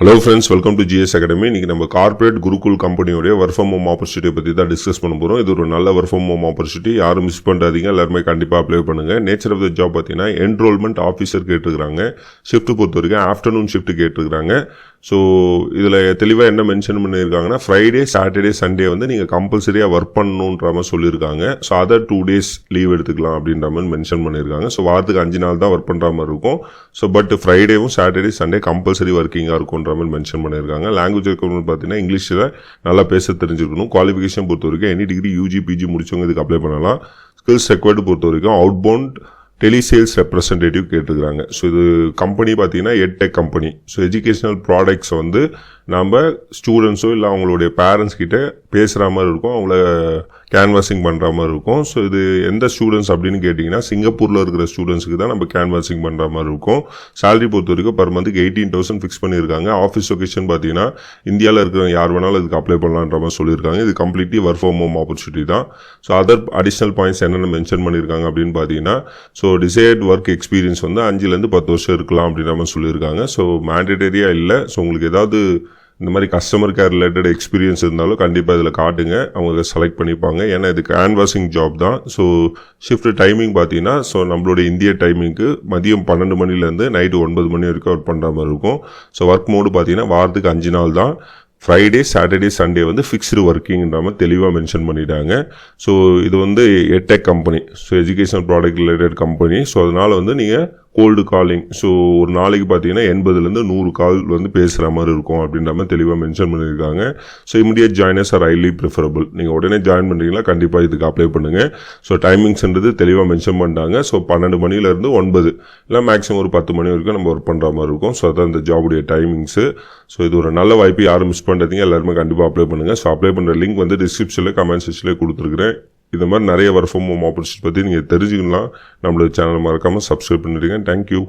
Hello friends, welcome to GS academy. இன்றைக்கி நம்ம corporate Gurukul கம்பெனியோடைய ஒர்க் ஃப்ரம் ஹோம் ஆப்பர்ச்சுனிட்டியை பற்றி தான் டிஸ்கஸ் பண்ண போகிறோம். இது ஒரு நல்ல ஒர்க் ஃப்ரம் ஹோம் ஆப்பர்ச்சுனிட்டி, யாரும் மிஸ் பண்ணுறாதீங்க, எல்லாருமே கண்டிப்பாக அப்ளை பண்ணுங்கள். நேச்சர் ஆஃப் த ஜாப் பார்த்தீங்கன்னா என்ரோல்மெண்ட் ஆஃபீஸர் கேட்டுருக்காங்க. ஷிஃப்ட் பொறுத்த வரைக்கும் ஆஃப்டர்நூன் ஷிஃப்ட் கேட்டுருக்காங்க. ஸோ இதில் தெளிவாக என்ன மென்ஷன் பண்ணியிருக்காங்கன்னா, ஃப்ரைடே சாட்டர்டே சண்டே வந்து நீங்கள் கம்பல்சரியாக ஒர்க் பண்ணணுன்ற மாதிரி சொல்லியிருக்காங்க. ஸோ அதர் 2 days லீவ் எடுத்துக்கலாம் அப்படின்ற மாதிரி மென்ஷன் பண்ணியிருக்காங்க. ஸோ வாரத்துக்கு 5 நாள் தான் ஒர்க் பண்ணுற மாதிரி இருக்கும். ஸோ பட் ஃப்ரைடேவும் சாட்டர்டே சண்டே கம்பல்சரி ஒர்க்கிங்காக இருக்கும்ன்ற மாதிரி மென்ஷன் பண்ணியிருக்காங்க. லாங்குவேஜ் ரெக்வயர்மெண்ட் பார்த்தீங்கன்னா இங்கிலீஷில் நல்லா பேச தெரிஞ்சிருக்கணும். குவாலிஃபிகேஷன் பொறுத்த வரைக்கும் எனி டிகிரி யூஜி பிஜி முடிச்சவங்க இதுக்கு அப்ளை பண்ணலாம். ஸ்கில்ஸ் ரெக்வயர்டு பொறுத்த வரைக்கும் அவுட்பவுண்ட் டெலிசேல்ஸ் ரெப்ரசன்டேட்டிவ் கேட்டுக்கிறாங்க. ஸோ இது கம்பெனி பார்த்தீங்கன்னா edtech company. So educational products வந்து நம்ம ஸ்டூடெண்ட்ஸோ இல்லை அவங்களுடைய பேரண்ட்ஸ் கிட்ட பேசுகிற மாதிரி இருக்கும், அவங்கள கேன்வாசிங் பண்ணுற மாதிரி இருக்கும். ஸோ இது எந்த ஸ்டூடெண்ட்ஸ் அப்படின்னு கேட்டிங்கன்னா சிங்கப்பூரில் இருக்கிற ஸ்டூடெண்ட்ஸுக்கு தான் நம்ம கேன்வாசிங் பண்ணுற மாதிரி இருக்கும். சேலரி பொறுத்த வரைக்கும் பர் மந்த்துக்கு 18,000 ஃபிக்ஸ் பண்ணியிருக்காங்க. ஆஃபீஸ் லொகேஷன் பார்த்தீங்கன்னா இந்தியாவில் இருக்கிற யார் வேணாலும் இதுக்கு அப்ளை பண்ணலான்ற மாதிரி சொல்லியிருக்காங்க. இது completely work from home opportunity தான். ஸோ அதர் அடிஷ்னல் பாயிண்ட்ஸ் என்னென்ன மென்ஷன் பண்ணியிருக்காங்க அப்படின்னு பார்த்தீங்கன்னா, ஸோ டிசைர்ட் ஒர்க் எக்ஸ்பீரியன்ஸ் வந்து 5 to 10 வருஷம் இருக்கலாம் அப்படின்ற மாதிரி சொல்லியிருக்காங்க. ஸோ மேண்டேட்டரியாக இல்லை. ஸோ உங்களுக்கு ஏதாவது இந்த மாதிரி கஸ்டமர் கேர் ரிலேட்டட் எக்ஸ்பீரியன்ஸ் இருந்தாலும் கண்டிப்பாக இதில் காட்டுங்க, அவங்க செலக்ட் பண்ணிப்பாங்க. ஏன்னா இது கேன்வாசிங் ஜாப் தான். ஸோ ஷிஃப்ட் டைமிங் பார்த்தீங்கன்னா, ஸோ நம்மளோட இந்திய டைமிங்க்கு மதியம் 12 மணிலேருந்து நைட்டு 9 மணி வரைக்கும் ஒர்க் பண்ணுற மாதிரி இருக்கும். ஸோ ஒர்க் மோடு பார்த்தீங்கன்னா வாரத்துக்கு 5 நாள் தான். ஃப்ரைடே சாட்டர்டே சண்டே வந்து ஃபிக்ஸ்டு ஒர்க்கிங்ன்ற மாதிரி தெளிவாக மென்ஷன் பண்ணிட்டாங்க. ஸோ இது வந்து edtech company, so education product related company. So அதனால் வந்து நீங்கள் கோல்டு காலிங், ஸோ ஒரு நாளைக்கு பார்த்தீங்கன்னா 80 to 100 கால் வந்து பேசுகிற மாதிரி இருக்கும் அப்படின்ற மாதிரி தெளிவாக மென்ஷன் பண்ணியிருக்காங்க. So immediate joiners R highly preferable. நீங்கள் உடனே ஜாயின் பண்ணுறீங்களா கண்டிப்பாக இதுக்கு அப்ளை பண்ணுங்கள். ஸோ டைமிங்ஸ்ன்றது தெளிவாக மென்ஷன் பண்ணிட்டாங்க. ஸோ 12 மணிலேருந்து 9 இல்லை மேக்ஸிமம் ஒரு 10 மணி வரைக்கும் நம்ம ஒர்க் பண்ணுற மாதிரி இருக்கும். ஸோ அதான் இந்த ஜாபுடைய டைமிங்ஸு. ஸோ இது ஒரு நல்ல வாய்ப்பு, யாரும் மிஸ் பண்ணுறதுங்க, எல்லாருமே கண்டிப்பாக அப்ளை பண்ணுங்கள். ஸோ அப்ளை பண்ணுற லிங்க் வந்து டிஸ்கிரிப்ஷனில் கமெண்ட் செக்ஷனில் கொடுத்துருக்குறேன். இது மாதிரி நிறைய ஒர்க் ஃப்ரம் ஹோம் ஆப்பர்ச்சுனிட்டி பற்றி நீங்கள் தெரிஞ்சுக்கலாம். நம்மளோட சேனல் மறக்காமல் சப்ஸ்கிரைப் பண்ணிடுங்க. தேங்க்யூ.